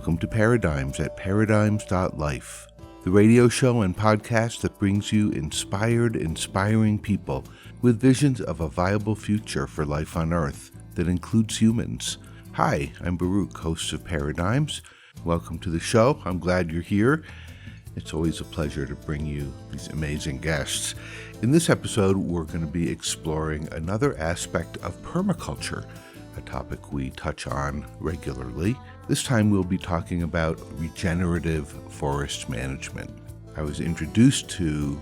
Welcome to Paradigms at paradigms.life, the radio show and podcast that brings you inspiring people with visions of a viable future for life on Earth that includes humans. Hi, I'm Baruch, host of Paradigms. Welcome to the show. I'm glad you're here. It's always a pleasure to bring you these amazing guests. In this episode, we're going to be exploring another aspect of permaculture, a topic we touch on regularly. This time we'll be talking about regenerative forest management. I was introduced to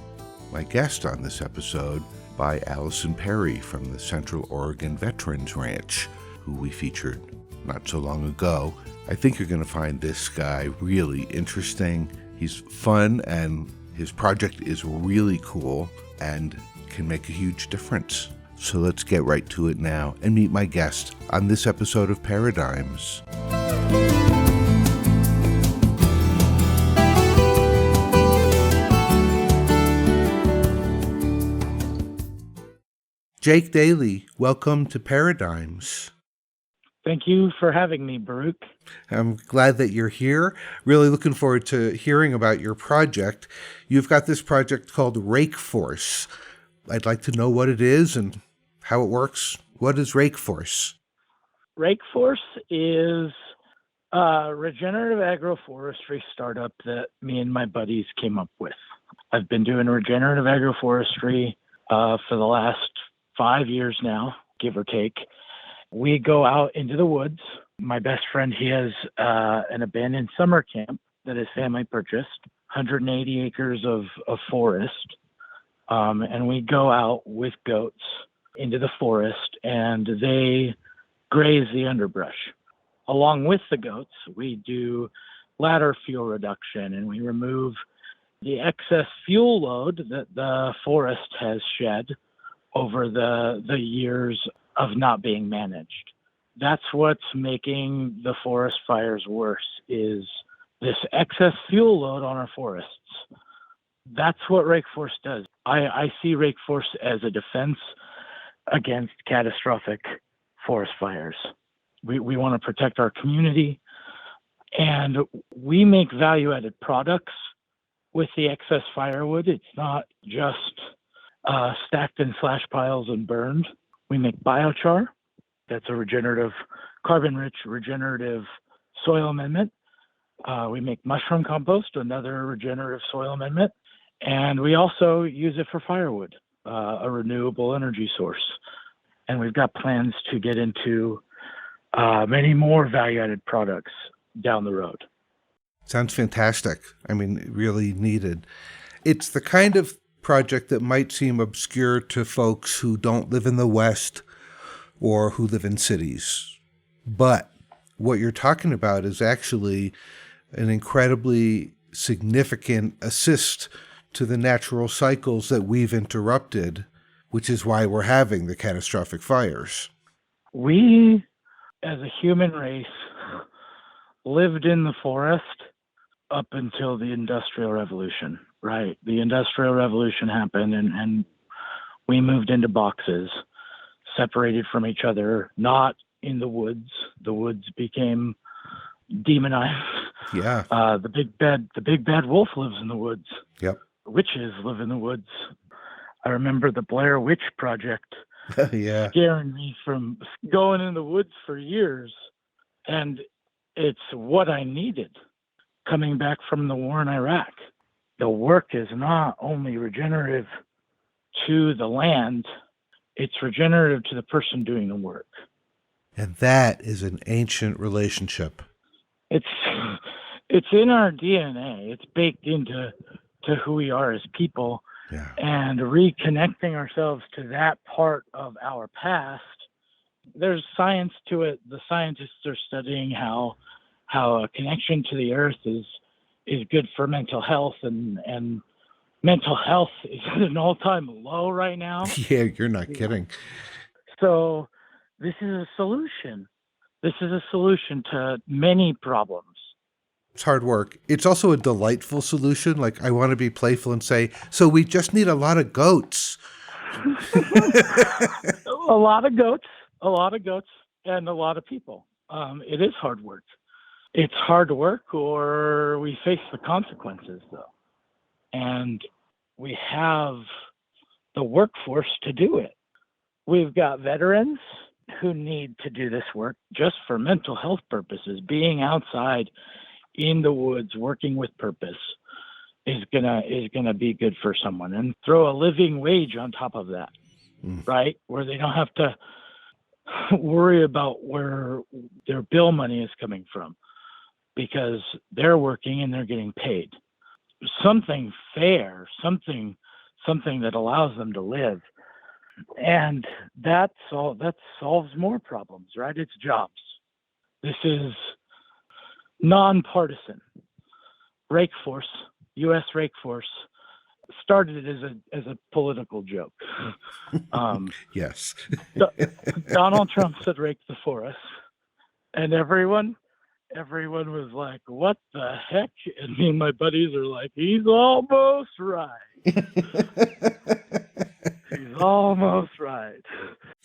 my guest on this episode by Allison Perry from the Central Oregon Veterans Ranch, who we featured not so long ago. I think you're going to find this guy really interesting. He's fun and his project is really cool and can make a huge difference. So let's get right to it now and meet my guest on this episode of Paradigms. Jake Dailey, welcome to Paradigms. Thank you for having me, Baruch. I'm glad that you're here. Really looking forward to hearing about your project. You've got this project called Rake Force. I'd like to know what it is and how it works. What is Rake Force? Rake Force is a regenerative agroforestry startup that me and my buddies came up with. I've been doing regenerative agroforestry for the last 5 years now, give or take. We go out into the woods. My best friend, he has an abandoned summer camp that his family purchased, 180 acres of forest. And we go out with goats into the forest and they graze the underbrush. Along with the goats, we do ladder fuel reduction and we remove the excess fuel load that the forest has shed over the years of not being managed. That's what's making the forest fires worse, is this excess fuel load on our forests. That's what Rake Force does. I see Rake Force as a defense against catastrophic forest fires. We want to protect our community, and we make value-added products with the excess firewood. It's not just stacked in slash piles and burned. We make biochar. That's a regenerative, carbon-rich, regenerative soil amendment. We make mushroom compost, another regenerative soil amendment. And we also use it for firewood, a renewable energy source. And we've got plans to get into many more value-added products down the road. Sounds fantastic. I mean, really needed. It's the kind of project that might seem obscure to folks who don't live in the West or who live in cities. But what you're talking about is actually an incredibly significant assist to the natural cycles that we've interrupted, which is why we're having the catastrophic fires. We, as a human race, lived in the forest up until the Industrial Revolution, right? The Industrial Revolution happened and we moved into boxes, separated from each other, not in the woods. The woods became demonized. Yeah. The big bad wolf lives in the woods. Yep. Witches live in the woods. I remember the Blair Witch Project yeah. scaring me from going in the woods for years. And it's what I needed coming back from the war in Iraq. The work is not only regenerative to the land, it's regenerative to the person doing the work. And that is an ancient relationship. It's in our DNA. It's baked into who we are as people. Yeah. And reconnecting ourselves to that part of our past, there's science to it. The scientists are studying how a connection to the earth is good for mental health, and mental health is at an all-time low right now. Yeah, you're not kidding. So this is a solution. This is a solution to many problems. It's hard work. It's also a delightful solution. Like, I want to be playful and say, so we just need a lot of goats. A lot of goats, and a lot of people. It is hard work. It's hard work, or we face the consequences, though. And we have the workforce to do it. We've got veterans who need to do this work just for mental health purposes. Being outside in the woods, working with purpose is gonna be good for someone. And throw a living wage on top of that, right? Where they don't have to worry about where their bill money is coming from, because they're working and they're getting paid. Something fair, something that allows them to live. And that solves more problems, right? It's jobs. This is nonpartisan. Rake Force, U.S. Rake Force, started it as a political joke. Yes. Donald Trump said rake the forest, and everyone was like, what the heck? And me and my buddies are like, he's almost right. He's almost right.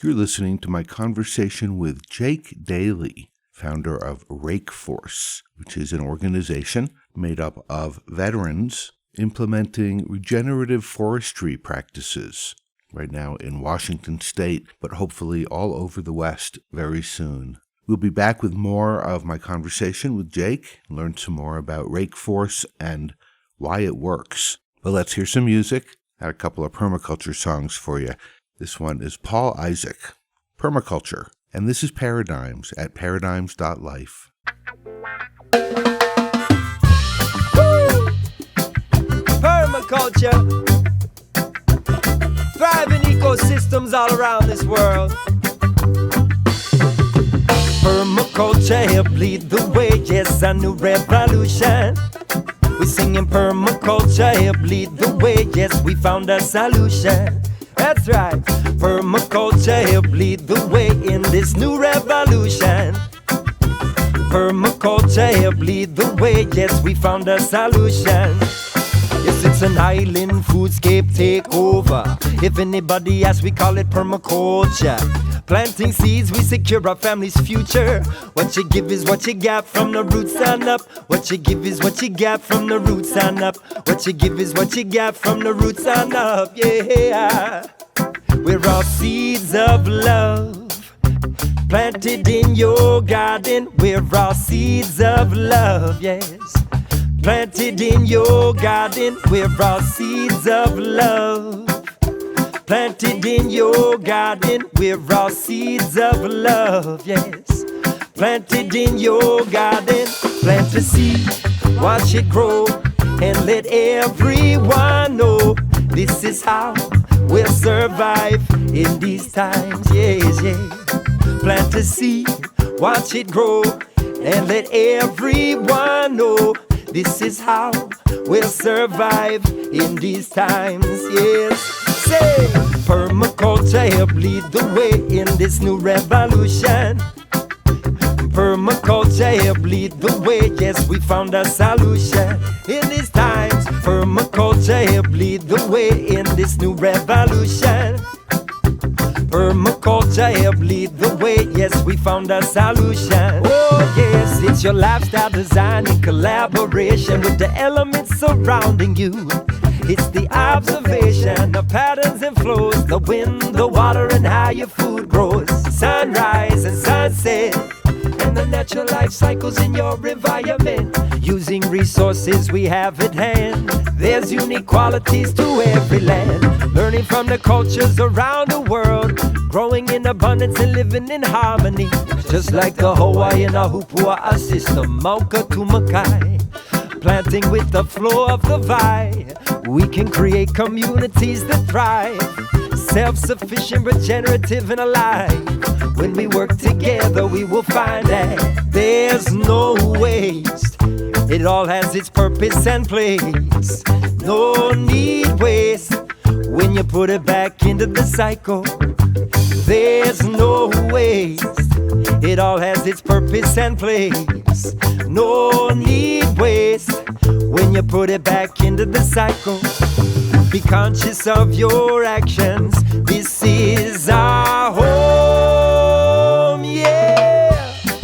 You're listening to my conversation with Jake Dailey, founder of Rake Force, which is an organization made up of veterans implementing regenerative forestry practices right now in Washington State, but hopefully all over the West very soon. We'll be back with more of my conversation with Jake, learn some more about Rake Force and why it works. But let's hear some music. I had a couple of permaculture songs for you. This one is Paul Isaac, Permaculture, and this is Paradigms at paradigms.life. Permaculture, thriving ecosystems all around this world. Permaculture help lead the way, yes, a new revolution. We singing permaculture help lead the way, yes, we found a solution. That's right, permaculture help lead the way in this new revolution. Permaculture help lead the way, yes, we found a solution. Yes, it's an island foodscape takeover. If anybody asks, we call it permaculture. Planting seeds, we secure our family's future. What you give is what you got from the roots on up. What you give is what you got from the roots on up. What you give is what you got from the roots on up. Yeah, we're all seeds of love, planted in your garden. We're all seeds of love, yes, planted in your garden. We're all seeds of love, planted in your garden. We're all seeds of love, yes, planted in your garden. Plant a seed, watch it grow, and let everyone know this is how we'll survive in these times, yes, yes. Plant a seed, watch it grow, and let everyone know this is how we'll survive in these times, yes. Say, permaculture help lead the way in this new revolution. Permaculture help lead the way, yes, we found a solution in these times. Permaculture help lead the way in this new revolution. Permaculture help lead the way, yes, we found a solution. Oh yes, it's your lifestyle design in collaboration with the elements surrounding you. It's the observation of patterns and flows, the wind, the water, and how your food grows. Sunrise and sunset, and the natural life cycles in your environment. Using resources we have at hand, there's unique qualities to every land. Learning from the cultures around the world, growing in abundance and living in harmony. Just like the Hawaiian Ahupua system, Mauka Tumakai. Planting with the flow of the vine, we can create communities that thrive. Self-sufficient, regenerative, and alive. When we work together, we will find that there's no waste. It all has its purpose and place. No need waste when you put it back into the cycle. There's no waste. It all has its purpose and place. No need waste when you put it back into the cycle. Be conscious of your actions. This is our home, yeah.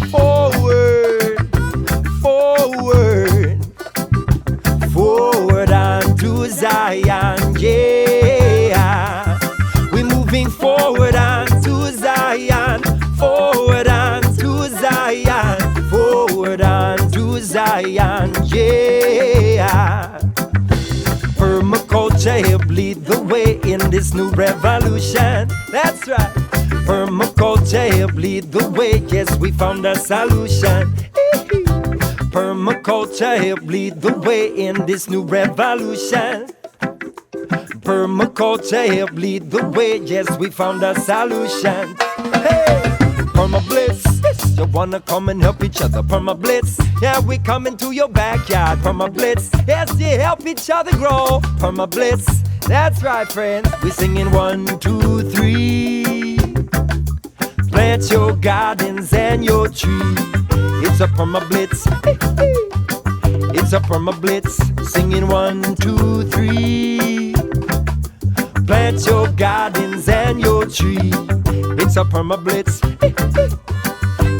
Forward, moving forward onto Zion, forward onto Zion, forward onto Zion, yeah. Permaculture help lead the way in this new revolution. That's right. Permaculture help lead the way. Yes, we found a solution. Permaculture help lead the way in this new revolution. Permaculture help lead the way. Yes, we found a solution. Hey, Permablitz, you wanna come and help each other? Permablitz, yeah, we coming to your backyard. Permablitz, yes, you help each other grow. Permablitz, that's right, friends. We singing 1, 2, 3. Plant your gardens and your trees. It's a Permablitz. It's a Permablitz. Singing 1, 2, 3. Plant your gardens and your trees. It's a Permablitz.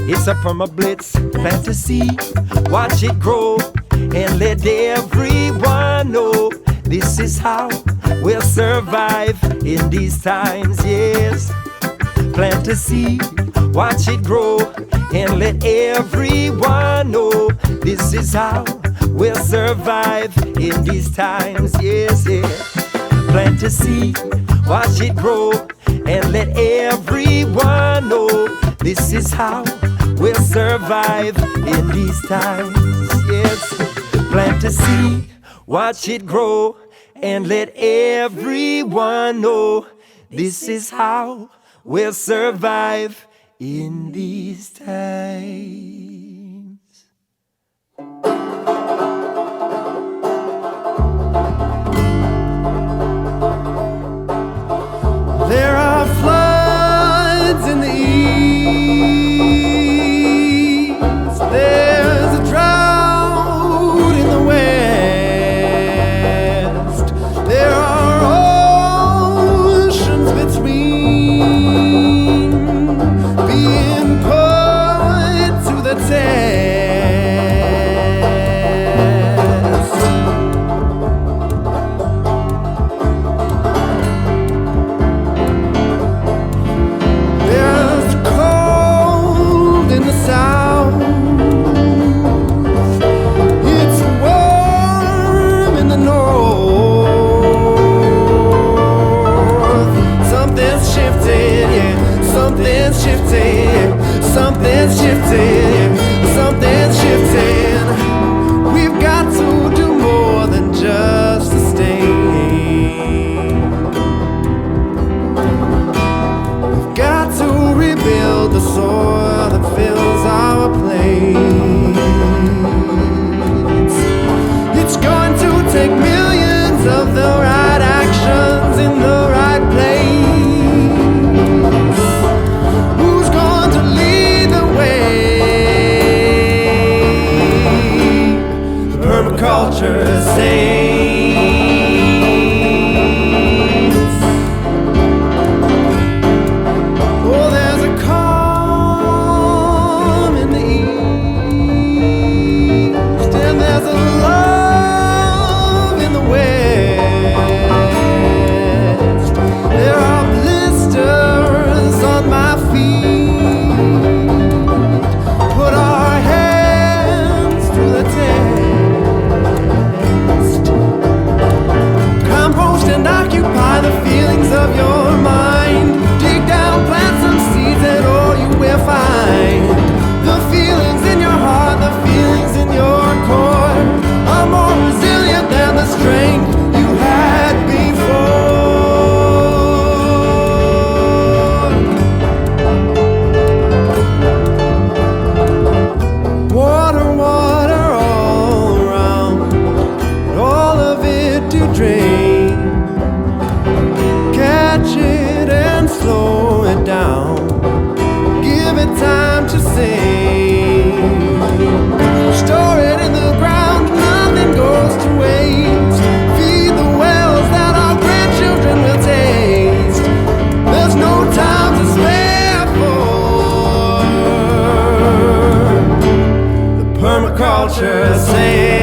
It's a Permablitz. Plant a seed, watch it grow, and let everyone know this is how we'll survive in these times. Yes. Plant a seed, watch it grow, and let everyone know this is how we'll survive in these times. Yes, yes. Plant a seed, watch it grow, and let everyone know this is how we'll survive in these times. Yes. Plant a seed, watch it grow, and let everyone know this is how we'll survive in these times. There are floods in the east. There's a drought in the west. There are oceans between, being put to the test. There's cold in the south. It's warm in the north. Something's shifting, yeah. Something's shifting. Something's shifting. Something's shifting. We've got to do more than just sustain. We've got to rebuild the soil that fills our plains. It's going to take millions of the right actions in the right place. Who's going to lead the way? The permaculture saints. Oh, there's a calm in the east, and there's a love in the west. There are blisters on my feet. Put our hands through the test. Compost and occupy the feelings of your mind. Dig down, plant some seeds, and all you will find. The feelings in your heart, the feelings in your core are more resilient than the strength you had before. Water, water all around, and all of it to drain. Catch it and slow it down. Give it time to sing. Store it in the ground, nothing goes to waste. Feed the wells that our grandchildren will taste. There's no time to spare for the permaculture saints.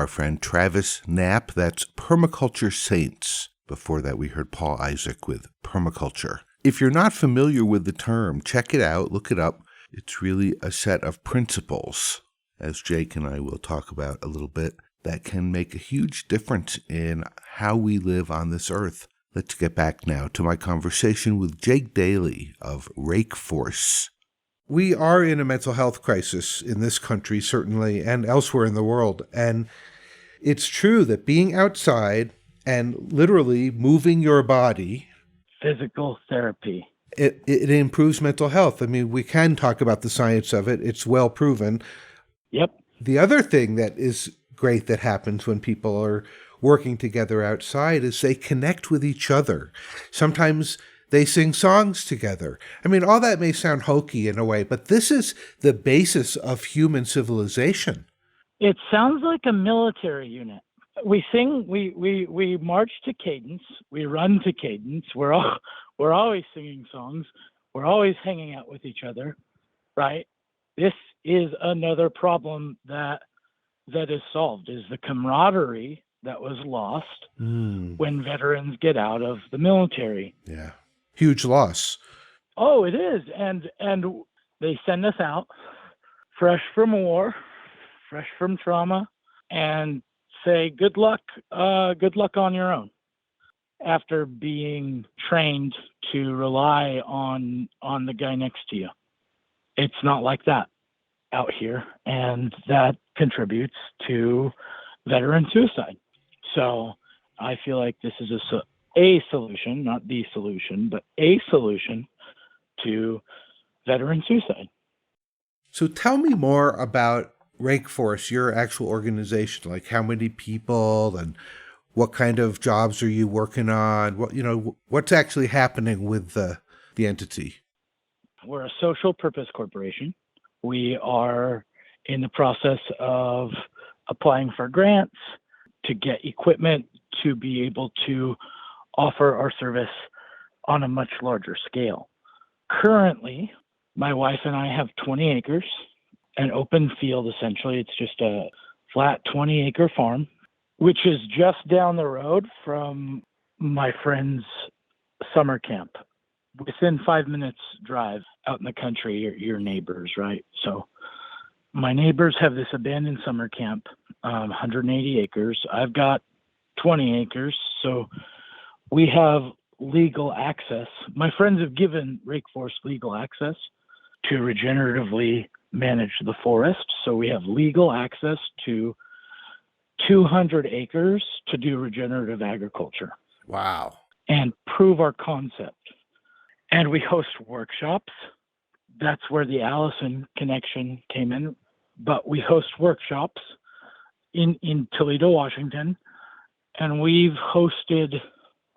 our friend Travis Knapp. That's Permaculture Saints. Before that, we heard Paul Isaac with Permaculture. If you're not familiar with the term, check it out, look it up. It's really a set of principles, as Jake and I will talk about a little bit, that can make a huge difference in how we live on this earth. Let's get back now to my conversation with Jake Dailey of Rake Force. We are in a mental health crisis in this country, certainly, and elsewhere in the world. And it's true that being outside and literally moving your body, physical therapy, it improves mental health. I mean, we can talk about the science of it. It's well proven. Yep. The other thing that is great that happens when people are working together outside is they connect with each other. Sometimes they sing songs together. I mean, all that may sound hokey in a way, but this is the basis of human civilization. It sounds like a military unit. We sing, we march to cadence, we run to cadence. We're always singing songs. We're always hanging out with each other, right? This is another problem that is solved, is the camaraderie that was lost when veterans get out of the military. Yeah. Huge loss. Oh, it is. And they send us out fresh from war, fresh from trauma, and say, good luck on your own, after being trained to rely on the guy next to you. It's not like that out here, and that contributes to veteran suicide. So I feel like this is a solution, not the solution, but a solution to veteran suicide. So tell me more about Rake Force, your actual organization. Like, how many people and what kind of jobs are you working on? What's actually happening with the entity? We're a social purpose corporation. We are in the process of applying for grants to get equipment to be able to offer our service on a much larger scale. Currently, my wife and I have 20 acres, an open field essentially. It's just a flat 20-acre farm, which is just down the road from my friend's summer camp. Within 5 minutes drive out in the country, your neighbors, right? So my neighbors have this abandoned summer camp, 180 acres. I've got 20 acres, so we have legal access. My friends have given Rake Force legal access to regeneratively manage the forest. So we have legal access to 200 acres to do regenerative agriculture. Wow. And prove our concept. And we host workshops. That's where the Allison connection came in. But we host workshops in Toledo, Washington. And we've hosted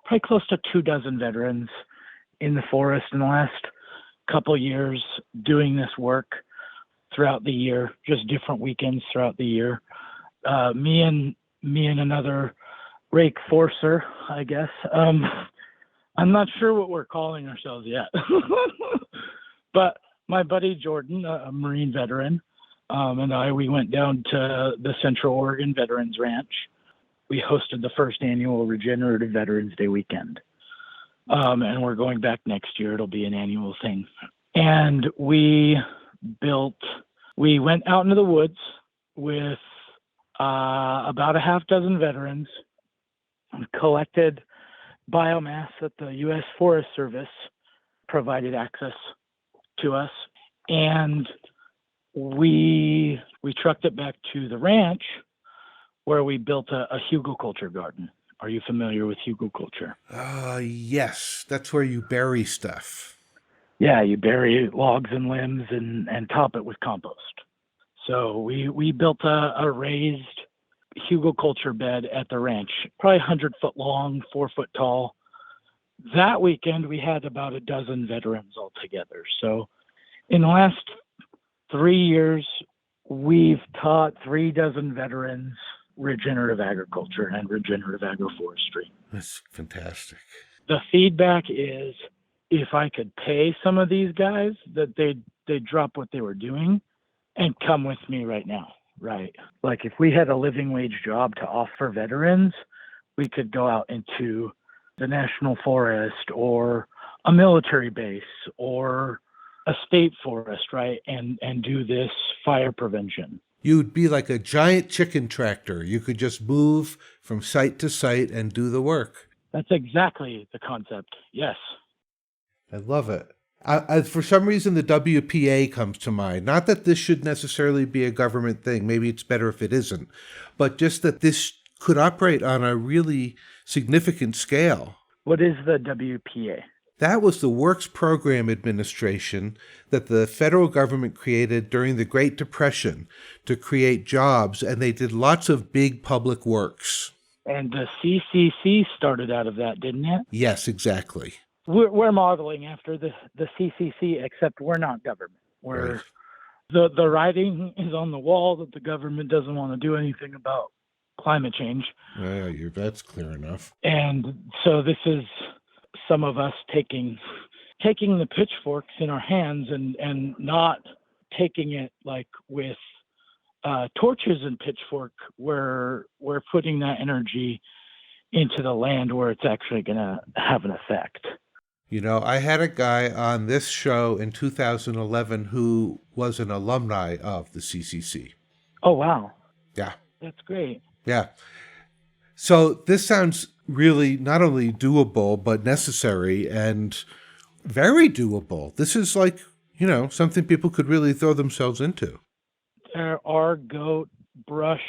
probably close to 24 veterans in the forest in the last couple of years doing this work throughout the year, just different weekends throughout the year. Me and another Rake Forcer, I guess. I'm not sure what we're calling ourselves yet. But my buddy Jordan, a Marine veteran, and we went down to the Central Oregon Veterans Ranch. We hosted the first annual Regenerative Veterans Day weekend. And we're going back next year. It'll be an annual thing. And we went out into the woods with about a half dozen veterans, collected biomass that the U.S. Forest Service provided access to us. And we trucked it back to the ranch, where we built a hugelkultur garden. Are you familiar with hugelkultur? Yes. That's where you bury stuff. Yeah, you bury logs and limbs and top it with compost. So we built a raised hugelkultur bed at the ranch, probably 100-foot long, 4-foot tall. That weekend, we had about a dozen veterans all together. So in the last 3 years, we've taught 36 veterans regenerative agriculture and regenerative agroforestry. That's fantastic. The feedback is, if I could pay some of these guys, that they'd drop what they were doing and come with me right now. right. Like if we had a living wage job to offer veterans, we could go out into the national forest or a military base or a state forest, right? And do this fire prevention. You'd be like a giant chicken tractor. You could just move from site to site and do the work. That's exactly the concept. Yes. I love it. For some reason, the WPA comes to mind. Not that this should necessarily be a government thing. Maybe it's better if it isn't. But just that this could operate on a really significant scale. What is the WPA? That was the Works Program Administration that the federal government created during the Great Depression to create jobs, and they did lots of big public works. And the CCC started out of that, didn't it? Yes, exactly. We're modeling after the CCC, except we're not government. We're Right. the writing is on the wall that the government doesn't want to do anything about climate change. That's clear enough. And so this is some of us taking the pitchforks in our hands and not taking it like with torches and pitchfork. We're putting that energy into the land where it's actually going to have an effect. You know, I had a guy on this show in 2011 who was an alumni of the CCC. Oh, wow. Yeah. That's great. Yeah. So this sounds really not only doable, but necessary and very doable. This is like, you know, something people could really throw themselves into. There are goat brush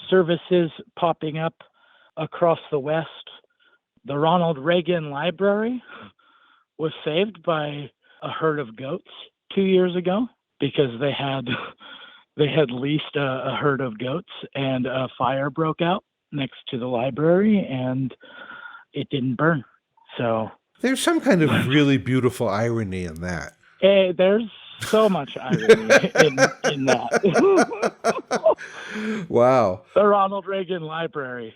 services popping up across the West. The Ronald Reagan Library was saved by a herd of goats 2 years ago because they had leased a herd of goats, and a fire broke out next to the library and it didn't burn. So There's some kind of really beautiful irony in that. there's so much irony in that. Wow. The Ronald Reagan Library.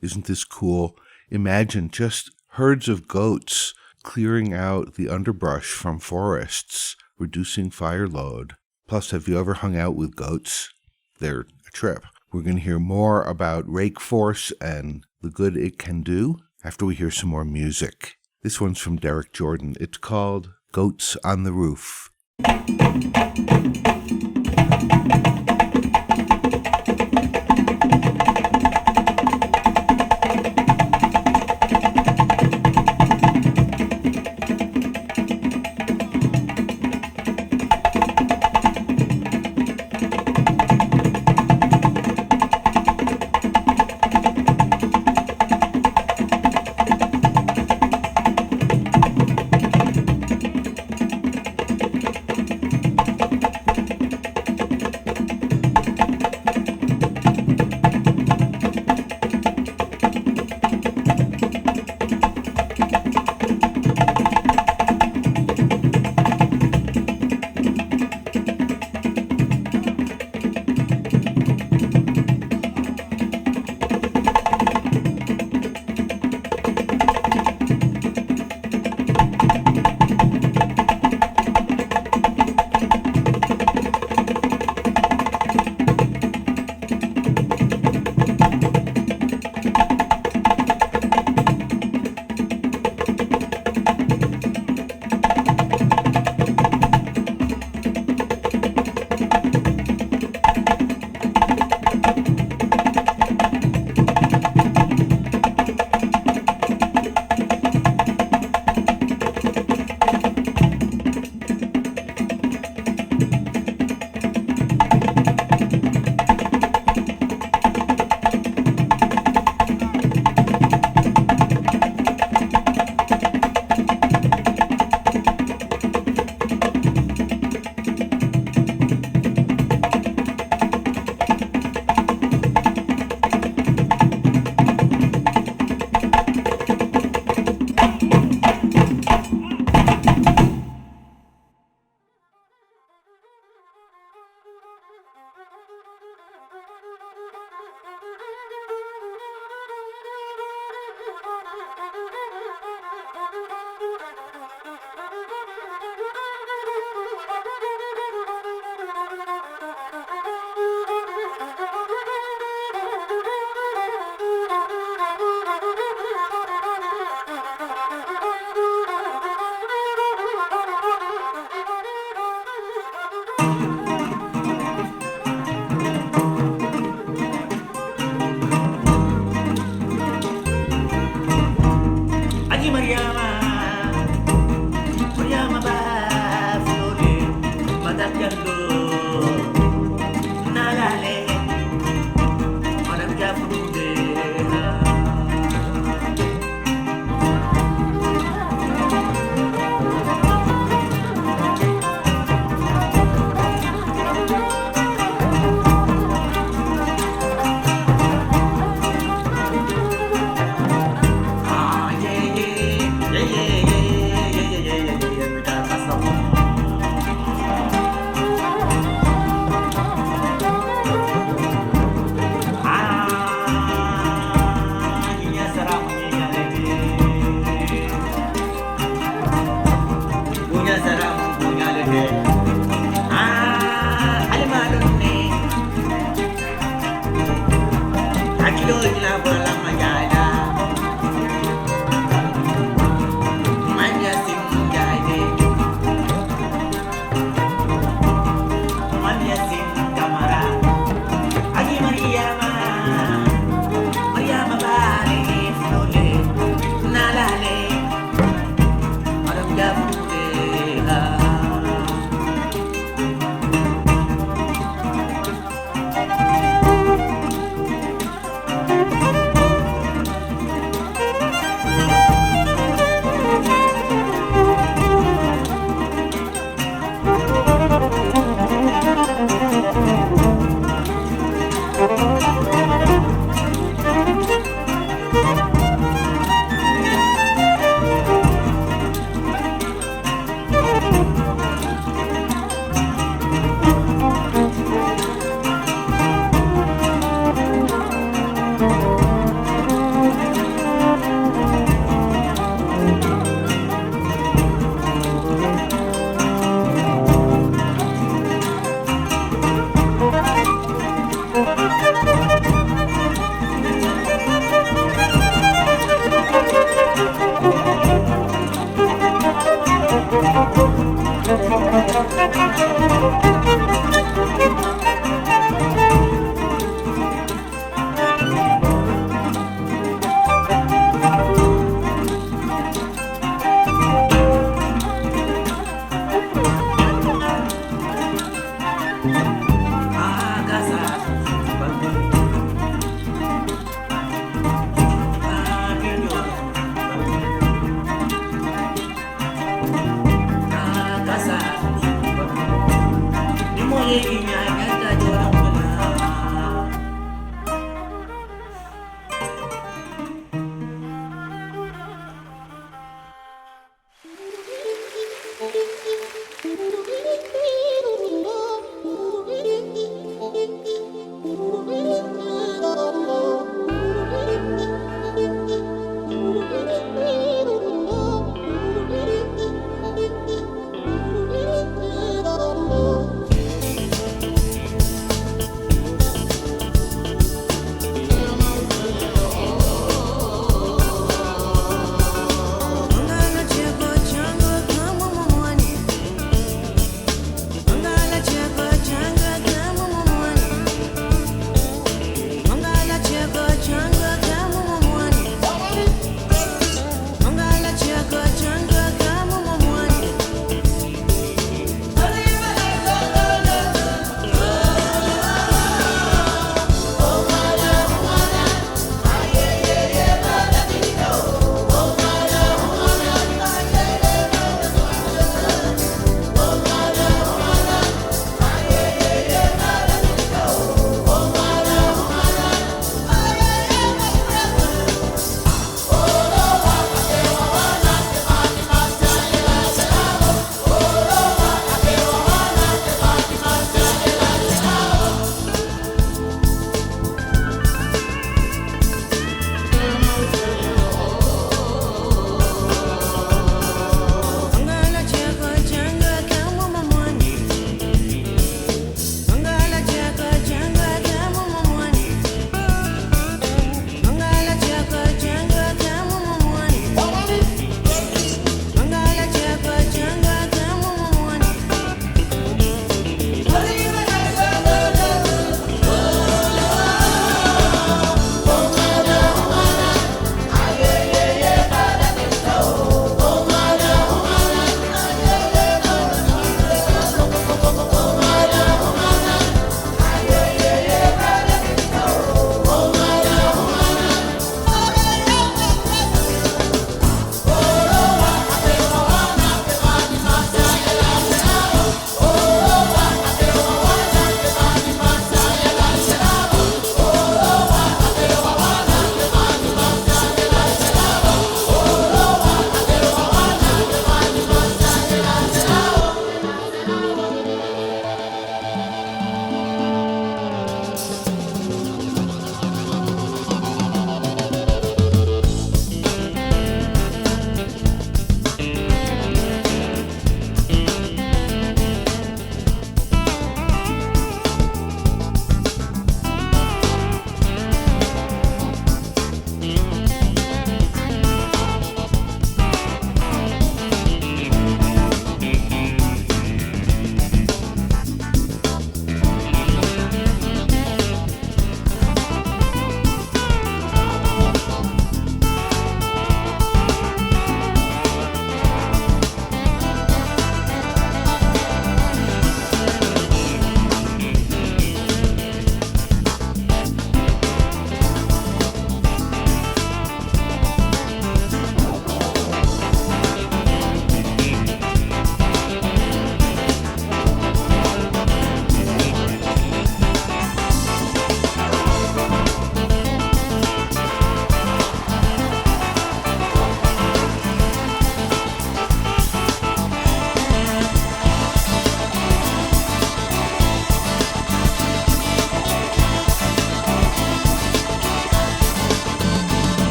Isn't this cool? Imagine just herds of goats clearing out the underbrush from forests, reducing fire load. Plus, have you ever hung out with goats? They're a trip. We're going to hear more about Rake Force and the good it can do after we hear some more music. This one's from Derek Jordan. It's called Goats on the Roof.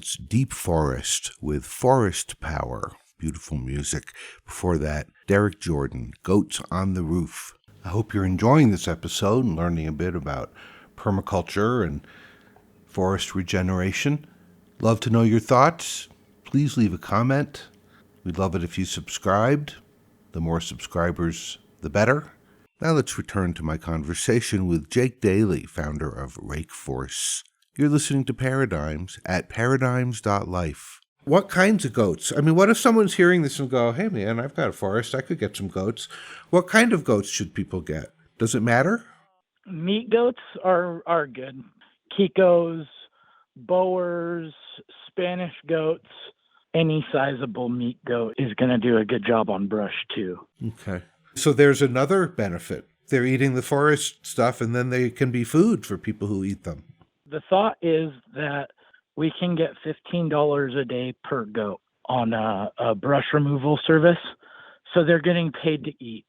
It's Deep Forest with Forest Power. Beautiful music. Before that, Derek Jordan, Goats on the Roof. I hope you're enjoying this episode and learning a bit about permaculture and forest regeneration. Love to know your thoughts. Please leave a comment. We'd love it if you subscribed. The more subscribers, the better. Now let's return to my conversation with Jake Dailey, founder of Rake Force. You're listening to Paradigms at paradigms.life. What kinds of goats? I mean, what if someone's hearing this and go, hey man, I've got a forest, I could get some goats. What kind of goats should people get? Does it matter? Meat goats are good. Kikos, Boers, Spanish goats, any sizable meat goat is going to do a good job on brush too. Okay. So there's another benefit. They're eating the forest stuff and then they can be food for people who eat them. The thought is that we can get $15 a day per goat on a brush removal service. So they're getting paid to eat.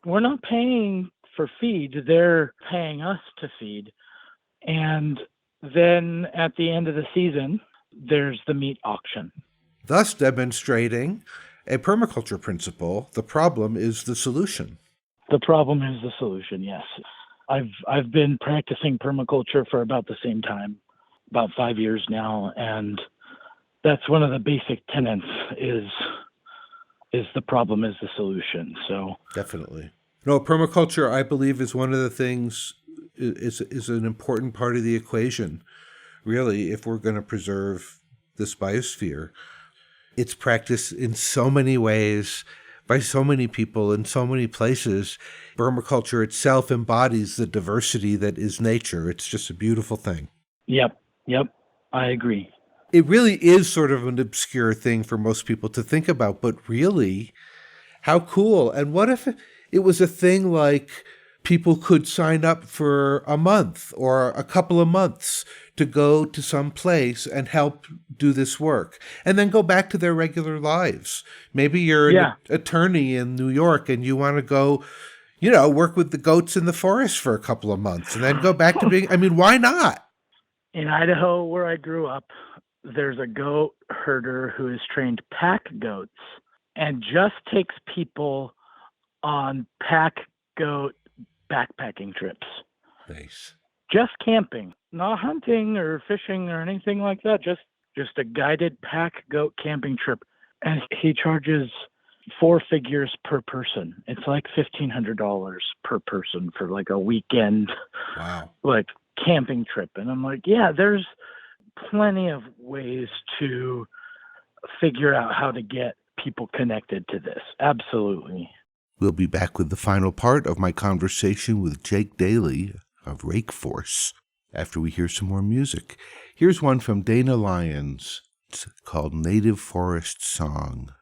We're not paying for feed. They're paying us to feed. And then at the end of the season, there's the meat auction. Thus demonstrating a permaculture principle. The problem is the solution. The problem is the solution, yes. I've been practicing permaculture for about the same time, about 5 years now, and that's one of the basic tenets is the problem is the solution. So definitely. No, permaculture, I believe, is one of the things, is an important part of the equation, really, if we're going to preserve this biosphere. It's practiced in so many ways, by so many people, in so many places. Permaculture itself embodies the diversity that is nature. It's just a beautiful thing. Yep, I agree. It really is sort of an obscure thing for most people to think about, but really, how cool. And what if it was a thing like people could sign up for a month or a couple of months to go to some place and help do this work and then go back to their regular lives. Maybe you're an attorney in New York and you want to go, work with the goats in the forest for a couple of months and then go back to being, why not? In Idaho, where I grew up, there's a goat herder who has trained pack goats and just takes people on pack goat backpacking trips. Nice. Just camping, not hunting or fishing or anything like that. Just a guided pack goat camping trip. And he charges 4 figures per person. It's like $1,500 per person for like a weekend. Wow. Like camping trip. And I'm like, yeah, there's plenty of ways to figure out how to get people connected to this. Absolutely. We'll be back with the final part of my conversation with Jake Dailey of Rake Force after we hear some more music. Here's one from Dana Lyons. It's called Native Forest Song.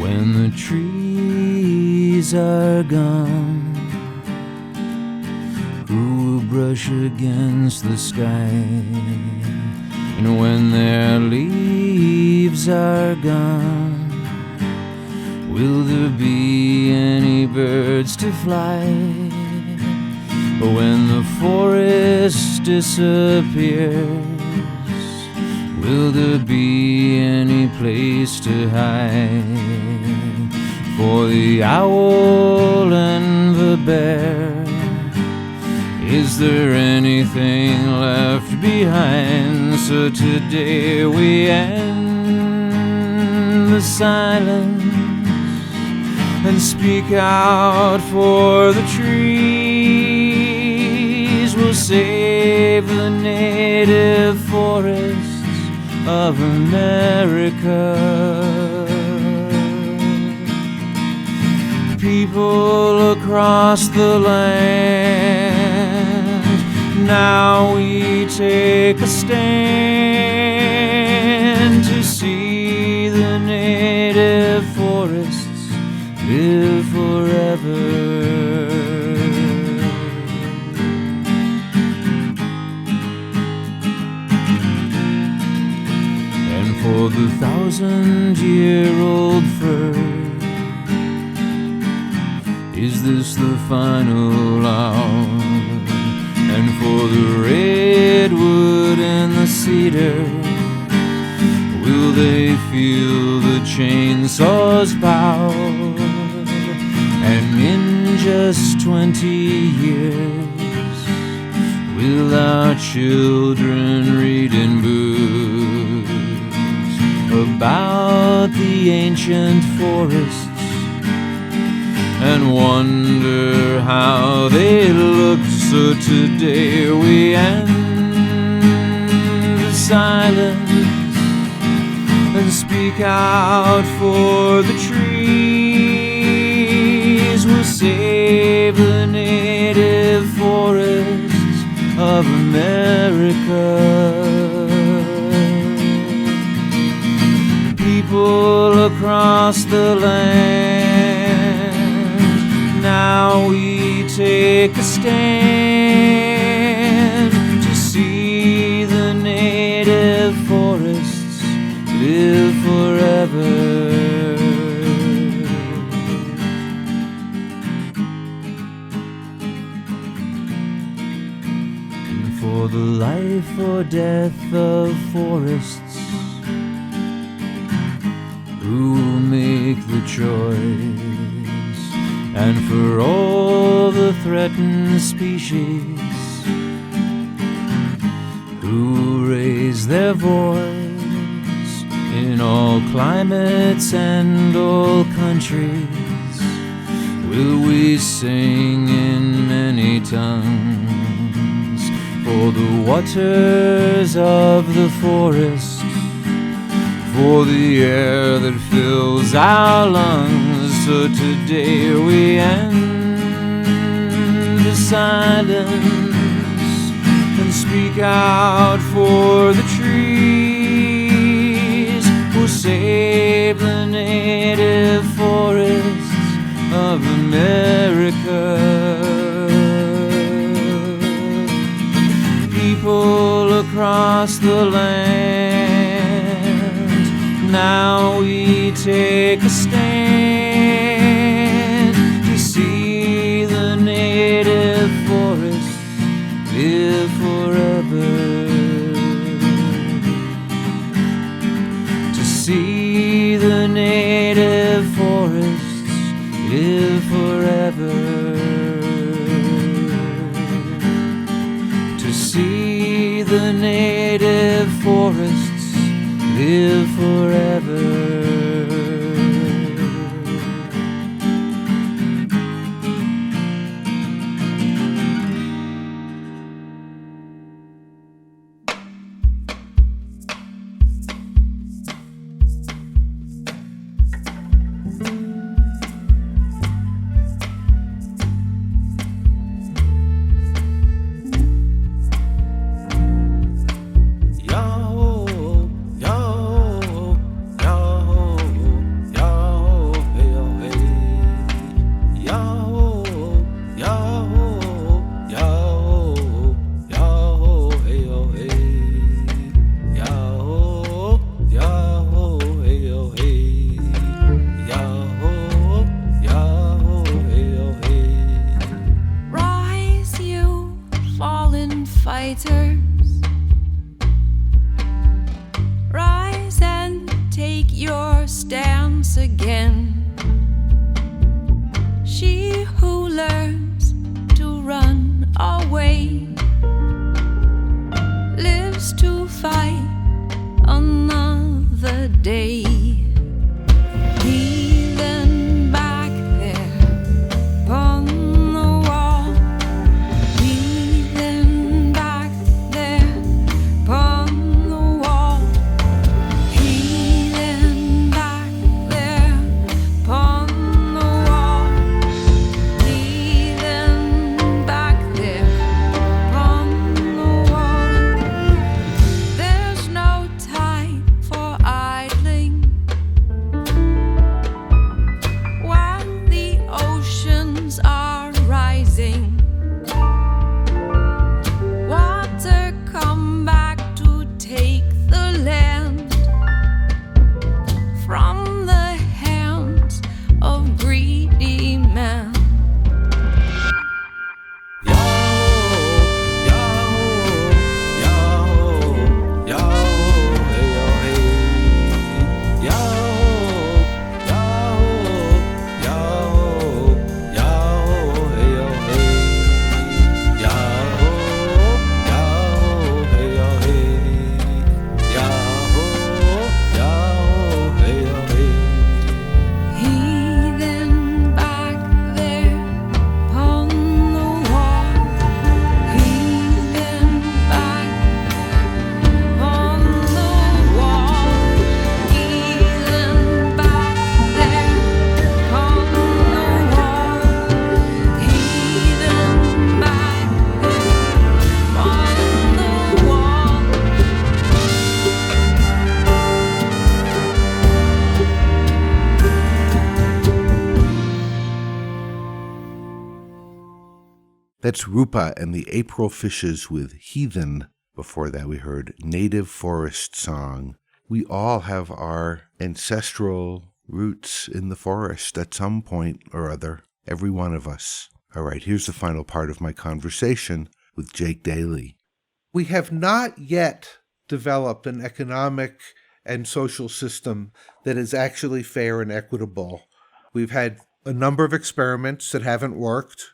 When the trees are gone, who will brush against the sky? And when their leaves are gone, will there be any birds to fly? When the forest disappears, will there be any place to hide? For the owl and the bear, is there anything left behind? So today we end the silence and speak out for the trees. We'll save the native forests of America. People across the land, now we take a stand to see the native forests live forever. And for the 1,000-year-old fir Is this the final hour? And for the redwood and the cedar, will they feel the chainsaw's power? And in just 20 years, will our children read in books about the ancient forests and wonder how they looked? So today we end the silence and speak out for the trees. We'll save the native forests of America. People across the land, now we take a stand to see the native forests live forever. And for the life or death of forests, who will make the choice? And for all the threatened species, who raise their voice in all climates and all countries, will we sing in many tongues for the waters of the forest, for the air that fills our lungs? So today we end the silence and speak out for the trees. We'll save the native forests of America. People across the land, now we take a stand to see the native forests live forever. To see the native forests live forever. To see the native forests live forever. There's no time for idling. That's Rupa and the April Fishes with Heathen. Before that, we heard Native Forest Song. We all have our ancestral roots in the forest at some point or other, every one of us. All right, here's the final part of my conversation with Jake Dailey. We have not yet developed an economic and social system that is actually fair and equitable. We've had a number of experiments that haven't worked.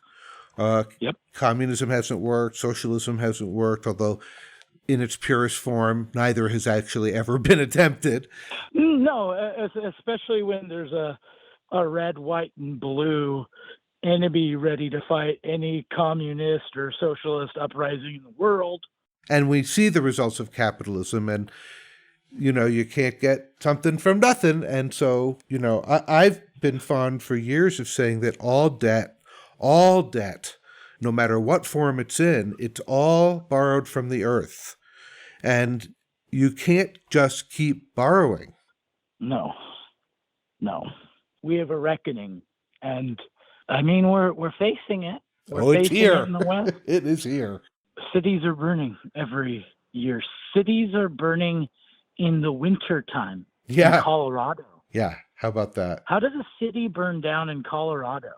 Communism hasn't worked. Socialism hasn't worked, although in its purest form, neither has actually ever been attempted. No, especially when there's a red, white, and blue enemy ready to fight any communist or socialist uprising in the world. And we see the results of capitalism, and, you can't get something from nothing. And so, I've been fond for years of saying that all debt, no matter what form it's in, it's all borrowed from the earth. And you can't just keep borrowing. No. We have a reckoning. And we're facing it. It's here. It in the West. It is here. Cities are burning every year. Cities are burning in the wintertime in Colorado. Yeah. How about that? How does a city burn down in Colorado?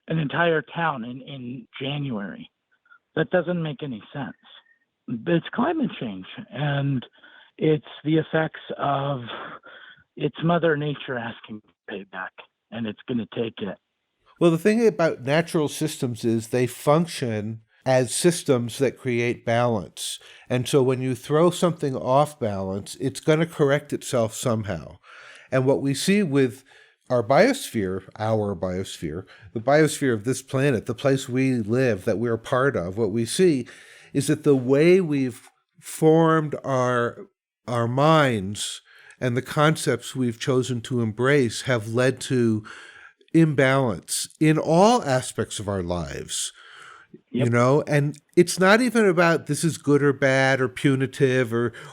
An entire town in January? That doesn't make any sense. It's climate change, and it's the effects of it's Mother Nature asking for payback, and it's going to take it. Well, the thing about natural systems is they function as systems that create balance. And so when you throw something off balance, it's going to correct itself somehow. And what we see with our biosphere, the biosphere of this planet, the place we live, that we're part of, what we see is that the way we've formed our minds and the concepts we've chosen to embrace have led to imbalance in all aspects of our lives. And it's not even about this is good or bad or punitive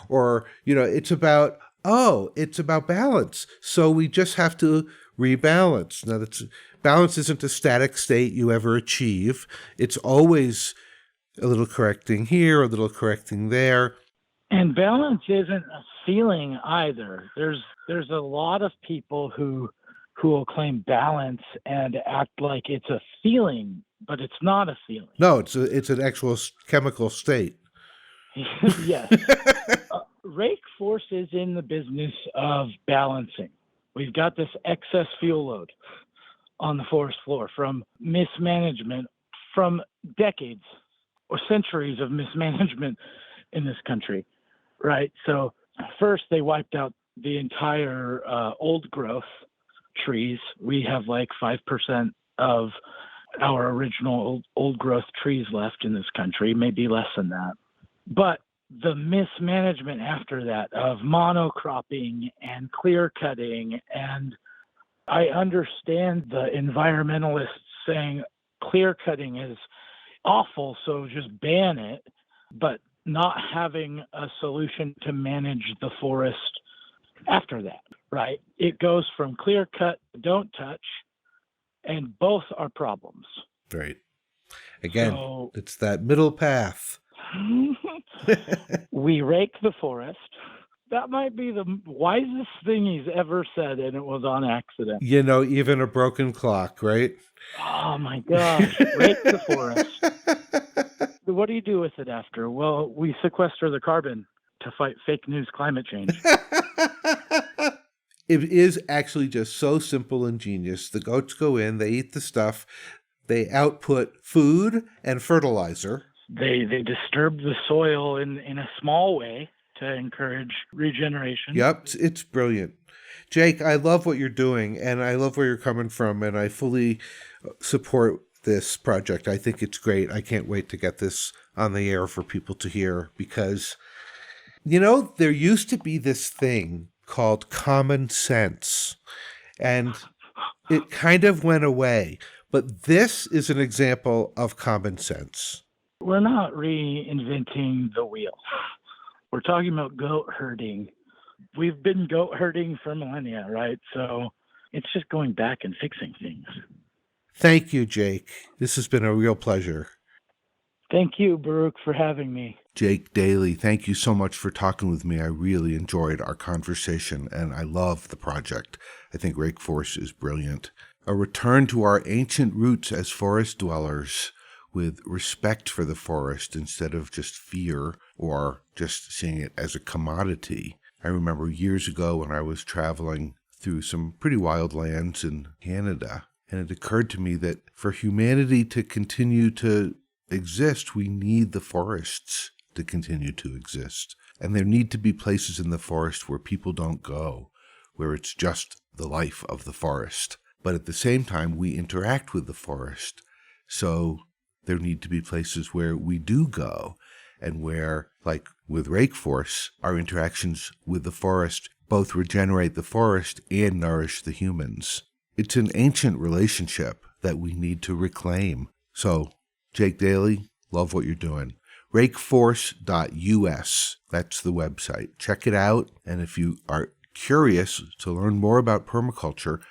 or it's about balance. So we just have to rebalance. Now, balance isn't a static state you ever achieve. It's always a little correcting here, a little correcting there. And balance isn't a feeling either. There's a lot of people who will claim balance and act like it's a feeling, but it's not a feeling. No, it's an actual chemical state. Yes. Rake Force is in the business of balancing. We've got this excess fuel load on the forest floor from mismanagement, from decades or centuries of mismanagement in this country, right? So first they wiped out the entire old growth trees. We have like 5% of our original old growth trees left in this country, maybe less than that. But the mismanagement after that of monocropping and clear cutting, and I understand the environmentalists saying clear cutting is awful, so just ban it, but not having a solution to manage the forest after that, right? It goes from clear cut to don't touch, and both are problems. Right. Again, it's that middle path. We rake the forest. That might be the wisest thing he's ever said, and it was on accident. Even a broken clock, right? Oh, my gosh. Rake the forest. What do you do with it after? Well, we sequester the carbon to fight fake news climate change. It is actually just so simple and genius. The goats go in, they eat the stuff, they output food and fertilizer. They disturb the soil in a small way to encourage regeneration. Yep, it's brilliant. Jake, I love what you're doing, and I love where you're coming from, and I fully support this project. I think it's great. I can't wait to get this on the air for people to hear because, there used to be this thing called common sense, and it kind of went away. But this is an example of common sense. We're not reinventing the wheel. We're talking about goat herding. We've been goat herding for millennia, right? So it's just going back and fixing things. Thank you, Jake. This has been a real pleasure. Thank you, Baruch, for having me. Jake Dailey, thank you so much for talking with me. I really enjoyed our conversation, and I love the project. I think Rake Force is brilliant. A return to our ancient roots as forest dwellers, with respect for the forest instead of just fear or just seeing it as a commodity. I remember years ago when I was traveling through some pretty wild lands in Canada, and it occurred to me that for humanity to continue to exist, we need the forests to continue to exist. And there need to be places in the forest where people don't go, where it's just the life of the forest. But at the same time, we interact with the forest. So there need to be places where we do go, and where, like with Rake Force, our interactions with the forest both regenerate the forest and nourish the humans. It's an ancient relationship that we need to reclaim. So, Jake Dailey, love what you're doing. rakeforce.us, that's the website. Check it out, and if you are curious to learn more about permaculture,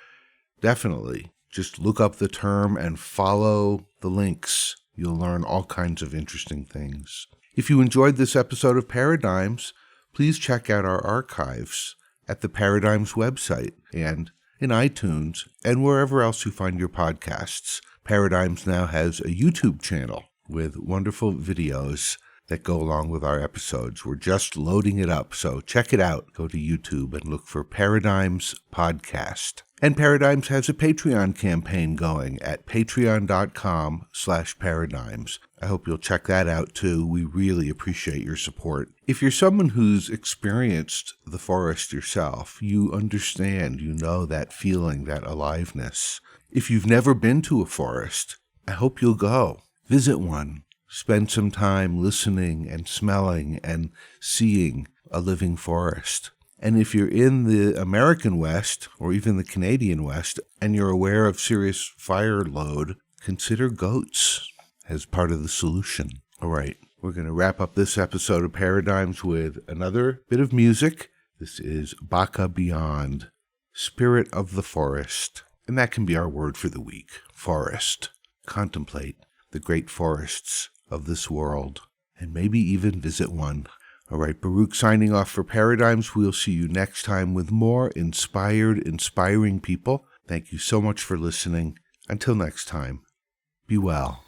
definitely just look up the term and follow the links. You'll learn all kinds of interesting things. If you enjoyed this episode of Paradigms, please check out our archives at the Paradigms website and in iTunes and wherever else you find your podcasts. Paradigms now has a YouTube channel with wonderful videos that go along with our episodes. We're just loading it up, so check it out. Go to YouTube and look for Paradigms Podcast. And Paradigms has a Patreon campaign going at patreon.com/paradigms. I hope you'll check that out too. We really appreciate your support. If you're someone who's experienced the forest yourself, you understand, you know that feeling, that aliveness. If you've never been to a forest, I hope you'll go. Visit one. Spend some time listening and smelling and seeing a living forest. And if you're in the American West or even the Canadian West and you're aware of serious fire load, consider goats as part of the solution. All right, we're going to wrap up this episode of Paradigms with another bit of music. This is Baka Beyond, Spirit of the Forest. And that can be our word for the week, forest. Contemplate the great forests of this world and maybe even visit one. All right, Baruch signing off for Paradigms. We'll see you next time with more inspiring people. Thank you so much for listening. Until next time, be well.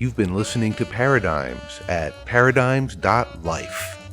You've been listening to Paradigms at paradigms.life.